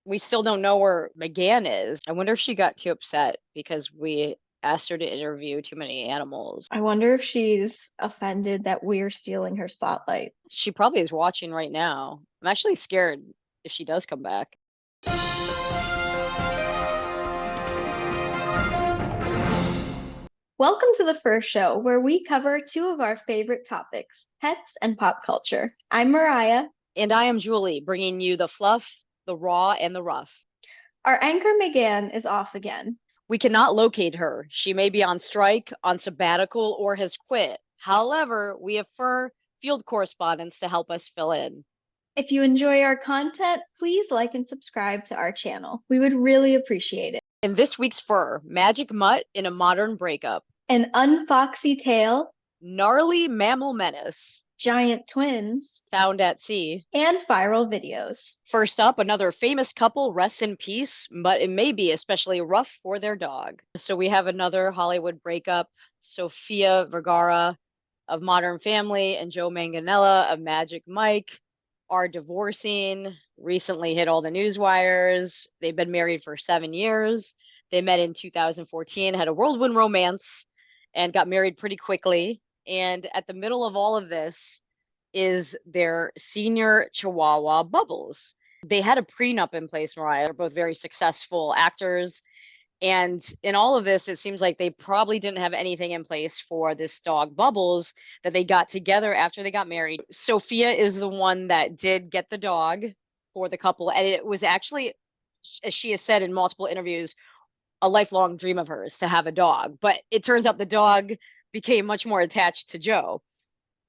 We still don't know where McGann is. I wonder if she got too upset because we asked her to interview too many animals. I wonder if she's offended that we're stealing her spotlight. She probably is watching right now. I'm actually scared if she does come back. Welcome to the first show where we cover two of our favorite topics, pets and pop culture. I'm Mariah. And I am Julie, bringing you the fluff, the raw, and the rough. Our anchor McGann is off again. We cannot locate her. She may be on strike, on sabbatical, or has quit. However, we have FRR field correspondents to help us fill in. If you enjoy our content, please like and subscribe to our channel. We would really appreciate it. In this week's FRR, Magic Mutt in a modern breakup. An Unfoxy Tail. Gnarly Mammal Menace. Giant twins. Found at sea. And viral videos. First up, another famous couple rests in peace, but it may be especially rough for their dog. So we have another Hollywood breakup. Sofia Vergara of Modern Family and Joe Manganiello of Magic Mike are divorcing, recently hit all the news wires. They've been married for 7 years. They met in 2014, had a whirlwind romance, and got married pretty quickly. And at the middle of all of this is their senior Chihuahua, Bubbles. They had a prenup in place, Mariah. They're both very successful actors. And in all of this, it seems like they probably didn't have anything in place for this dog, Bubbles, that they got together after they got married. Sofia is the one that did get the dog for the couple. And it was actually, as she has said in multiple interviews, a lifelong dream of hers to have a dog. But it turns out the dog became much more attached to Joe.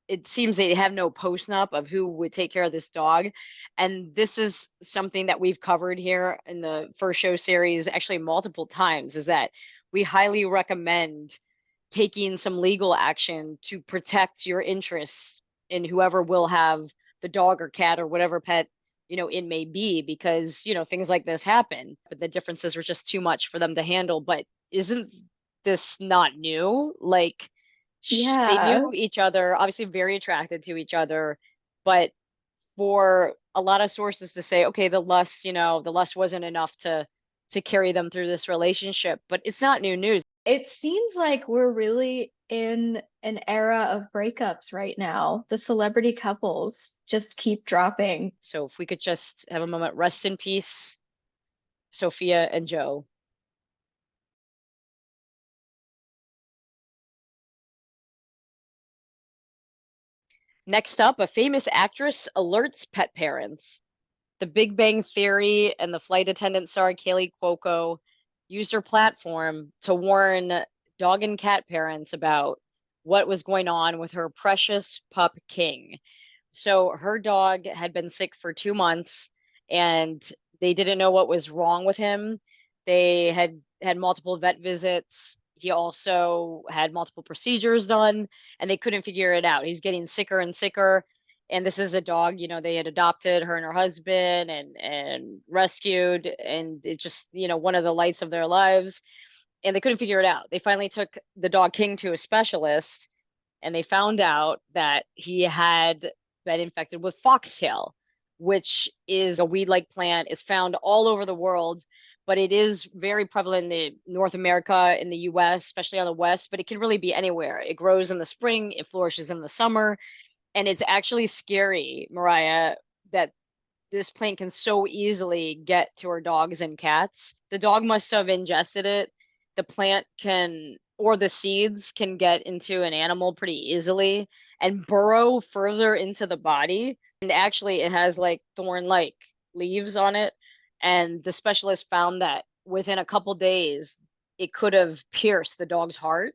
It seems they have no post-nup of who would take care of this dog. And this is something that we've covered here in the first show series actually multiple times, is that we highly recommend taking some legal action to protect your interests in whoever will have the dog or cat or whatever pet, it may be, because, things like this happen, but the differences were just too much for them to handle. But isn't this not new? Like, they knew each other, obviously very attracted to each other, but for a lot of sources to say, okay, the lust wasn't enough to carry them through this relationship. But it's not new news. It seems like we're really in an era of breakups right now. The celebrity couples just keep dropping. So if we could just have a moment, rest in peace, Sofia and Joe. Next up, a famous actress alerts pet parents. The Big Bang Theory and the flight attendant star Kaley Cuoco used her platform to warn dog and cat parents about what was going on with her precious pup King. So her dog had been sick for 2 months and they didn't know what was wrong with him. They had multiple vet visits. He also had multiple procedures done and they couldn't figure it out. He's getting sicker and sicker. And this is a dog, they had adopted, her and her husband, and rescued, and it's just, one of the lights of their lives. And they couldn't figure it out. They finally took the dog King to a specialist and they found out that he had been infected with foxtail, which is a weed-like plant. It's found all over the world, but it is very prevalent in North America, in the US, especially on the West, but it can really be anywhere. It grows in the spring, it flourishes in the summer, and it's actually scary, Mariah, that this plant can so easily get to our dogs and cats. The dog must have ingested it. The plant can, or the seeds can get into an animal pretty easily and burrow further into the body. And actually, it has like thorn-like leaves on it. And the specialist found that within a couple days, it could have pierced the dog's heart.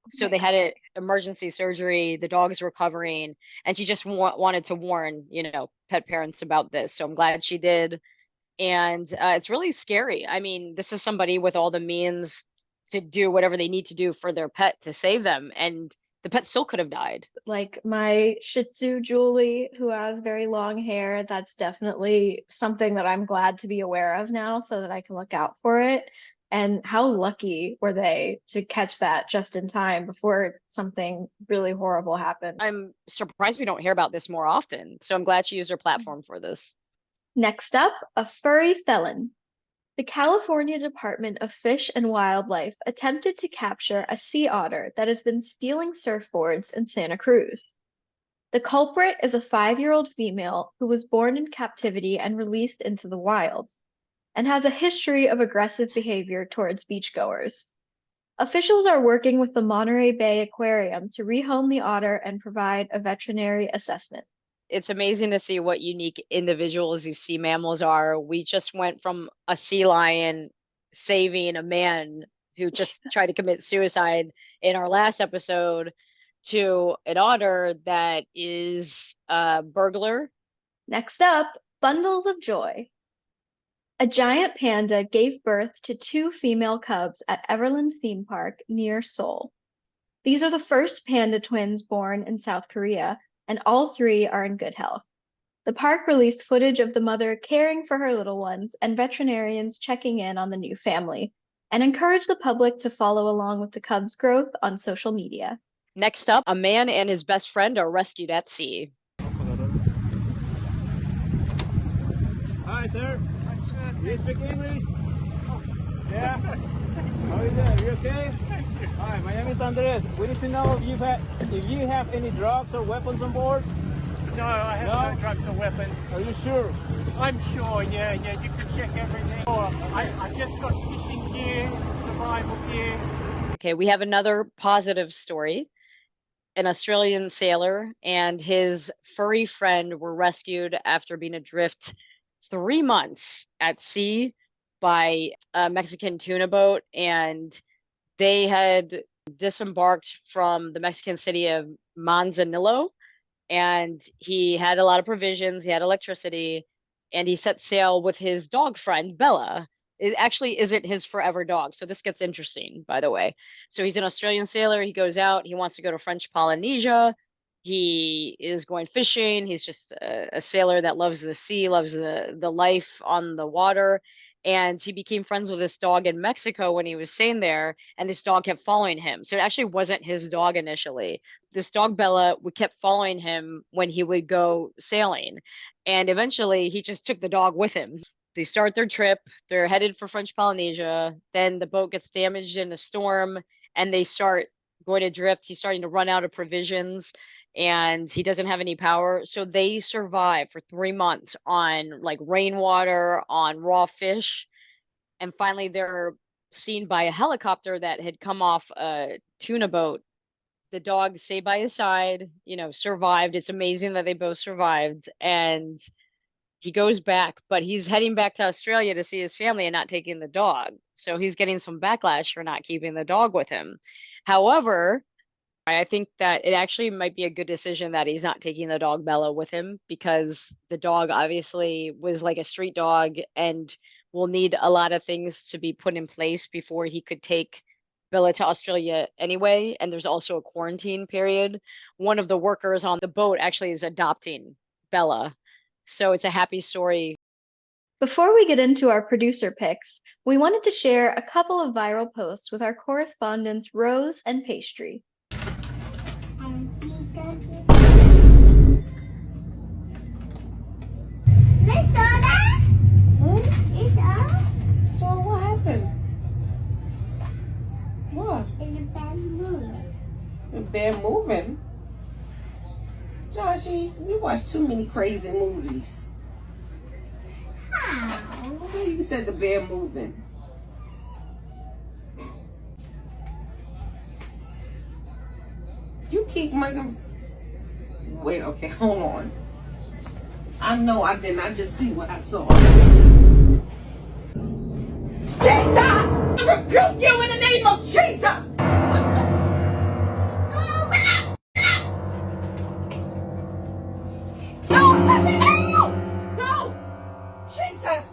So they had an emergency surgery. The dog's recovering, and she just wanted to warn, pet parents about this. So I'm glad she did. And it's really scary. I mean, this is somebody with all the means to do whatever they need to do for their pet to save them, and the pet still could have died. Like my Shih Tzu Julie, who has very long hair, that's definitely something that I'm glad to be aware of now so that I can look out for it. And how lucky were they to catch that just in time before something really horrible happened. I'm surprised we don't hear about this more often. So I'm glad she used her platform for this. Next up, a furry felon. The California Department of Fish and Wildlife attempted to capture a sea otter that has been stealing surfboards in Santa Cruz. The culprit is a 5-year-old female who was born in captivity and released into the wild, and has a history of aggressive behavior towards beachgoers. Officials are working with the Monterey Bay Aquarium to rehome the otter and provide a veterinary assessment. It's amazing to see what unique individuals these sea mammals are. We just went from a sea lion saving a man who just tried to commit suicide in our last episode to an otter that is a burglar. Next up, bundles of joy. A giant panda gave birth to 2 female cubs at Everland Theme Park near Seoul. These are the first panda twins born in South Korea, and all 3 are in good health. The park released footage of the mother caring for her little ones and veterinarians checking in on the new family, and encouraged the public to follow along with the cubs' growth on social media. Next up, a man and his best friend are rescued at sea. Hi, sir. Do you speak English? Yeah? How are you doing? You okay? Hi, my name is Andres. We need to know if you have any drugs or weapons on board. No, I have no drugs or weapons. Are you sure? I'm sure, yeah, you can check everything. I just got fishing gear, survival gear. Okay, we have another positive story. An Australian sailor and his furry friend were rescued after being adrift 3 months at sea by a Mexican tuna boat, and they had disembarked from the Mexican city of Manzanillo, and he had a lot of provisions, he had electricity, and he set sail with his dog friend Bella. It actually isn't his forever dog, so this gets interesting, by the way. So he's an Australian sailor, he goes out, he wants to go to French Polynesia, he is going fishing, he's just a sailor that loves the sea, loves the life on the water, and he became friends with this dog in Mexico when he was staying there, and this dog kept following him. So it actually wasn't his dog initially. This dog Bella, we kept following him when he would go sailing, and eventually he just took the dog with him. They start their trip, they're headed for French Polynesia, then the boat gets damaged in a storm, and they start going adrift. He's starting to run out of provisions, and he doesn't have any power. So they survive for 3 months on like rainwater, on raw fish. And finally they're seen by a helicopter that had come off a tuna boat. The dog stayed by his side, survived. It's amazing that they both survived. And he goes back, but he's heading back to Australia to see his family and not taking the dog. So he's getting some backlash for not keeping the dog with him. However, I think that it actually might be a good decision that he's not taking the dog Bella with him, because the dog obviously was like a street dog and will need a lot of things to be put in place before he could take Bella to Australia anyway. And there's also a quarantine period. One of the workers on the boat actually is adopting Bella. So it's a happy story. Before we get into our producer picks, we wanted to share a couple of viral posts with our correspondents Rose and Pastry. So what happened? What? Is the bed moving? The bed moving? Joshy, you watch too many crazy movies. How? Well, you said the bed moving. You keep making... Wait, okay, hold on. I know I did not just see what I saw. Jesus! I rebuke you in the name of Jesus! No, Jesse, no! No! Jesus!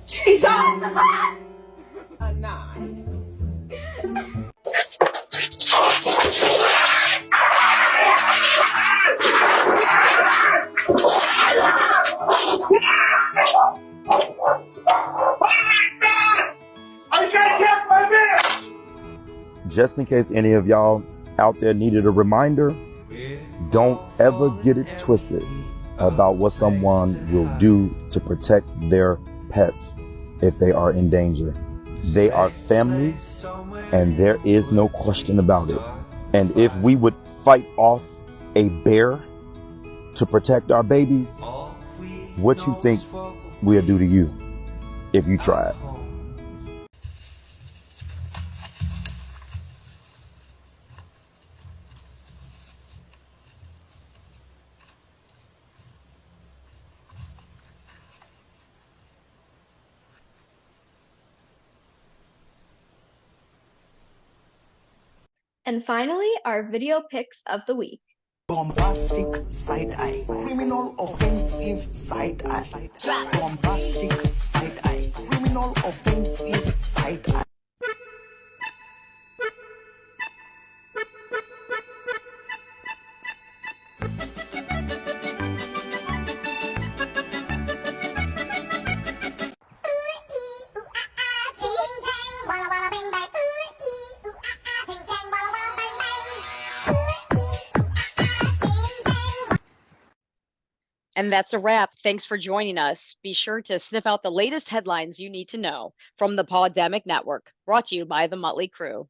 Jesus! A 9. Just in case any of y'all out there needed a reminder, don't ever get it twisted. about what someone will do to protect their pets if they are in danger. They are family, and there is no question about it. And if we would fight off a bear to protect our babies, what you think we'll do to you if you try it? And finally, our video picks of the week. Bombastic side eye, criminal offensive side eye. Bombastic side eye, criminal offensive side eye. And that's a wrap. Thanks for joining us. Be sure to sniff out the latest headlines you need to know from the Pawdemic Network, brought to you by the Muttly crew.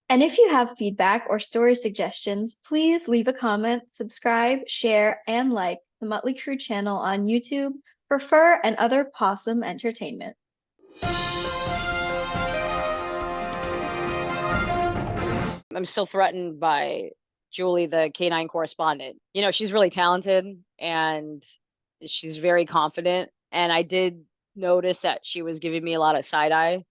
And if you have feedback or story suggestions, please leave a comment, subscribe, share, and like the Muttly Crew channel on YouTube for fur and other possum entertainment. I'm still threatened by Julie, the canine correspondent. You know, she's really talented and she's very confident. And I did notice that she was giving me a lot of side eye